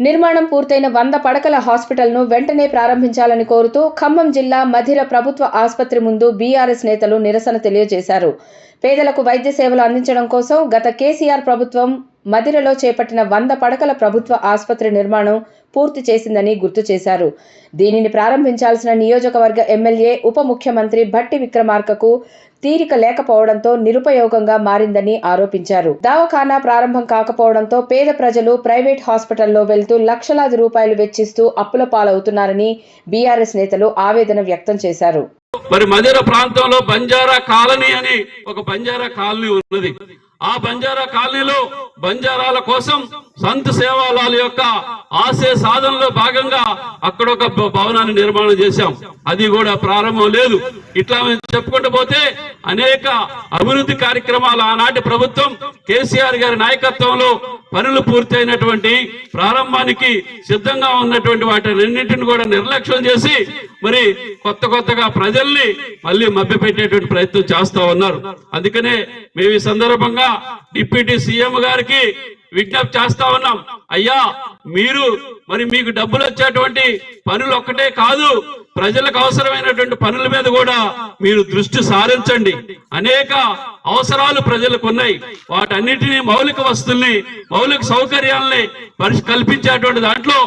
నిర్మాణం పూర్తయిన 100 పడకల హాస్పిటల్ను వెంటనే ప్రారంభించాలని కోరుతూ ఖమ్మం జిల్లా మధిర ప్రభుత్వ ఆసుపత్రి ముందు బీఆర్ఎస్ నేతలు నిరసన తెలియజేశారు. పేదలకు వైద్య సేవలు అందించడం కోసం గత కేసీఆర్ ప్రభుత్వం మధిరలో చేపట్టిన 100 పడకల ప్రభుత్వ ఆసుపత్రి నిర్మాణం పూర్తి చేసిందని గుర్తు చేశారు. దీనిని ప్రారంభించాల్సిన నియోజకవర్గ ఎమ్మెల్యే ఉప ముఖ్యమంత్రి భట్టి విక్రమార్కకు తీరిక లేకపోవడంతో నిరుపయోగంగా మారిందని ఆరోపించారు. దవాఖానా ప్రారంభం కాకపోవడంతో పేద ప్రజలు ప్రైవేట్ హాస్పిటల్లో వెళ్తూ లక్షలాది రూపాయలు వెచ్చిస్తూ అప్పుల పాలవుతున్నారని బీఆర్ఎస్ నేతలు ఆవేదన వ్యక్తం చేశారు. మరి మధిర ప్రాంతంలో బంజారా కాలనీ అని ఒక బంజారా కాలనీ ఉన్నది. ఆ బంజారా కాలనీలో బంజారాల కోసం సంత్ సేవాలాల యొక్క ఆశయ సాధనలో భాగంగా అక్కడ ఒక భవనాన్ని నిర్మాణం చేశాం. అది కూడా ప్రారంభం లేదు. ఇట్లా చెప్పుకుంటూ పోతే అనేక అభివృద్ధి కార్యక్రమాలు ఆనాటి ప్రభుత్వం కేసీఆర్ గారి నాయకత్వంలో పనులు పూర్తయినటువంటి ప్రారంభానికి సిద్ధంగా ఉన్నటువంటి వాటిన్నింటిని కూడా నిర్లక్ష్యం చేసి మరి కొత్తగా ప్రజల్ని మళ్ళీ మభ్యపెట్టేటువంటి ప్రయత్నం చేస్తా ఉన్నారు. అందుకనే మేము ఈ సందర్భంగా డిప్యూటీ సీఎం గారికి విజ్ఞప్తి చేస్తా ఉన్నాం. అయ్యా, మీరు మరి మీకు డబ్బులు వచ్చేటువంటి పనులు ఒక్కటే కాదు, ప్రజలకు అవసరమైనటువంటి పనుల మీద కూడా మీరు దృష్టి సారించండి. అనేక అవసరాలు ప్రజలకు ఉన్నాయి. వాటన్నిటినీ మౌలిక వస్తువుల్ని, మౌలిక సౌకర్యాలని కల్పించేటువంటి దాంట్లో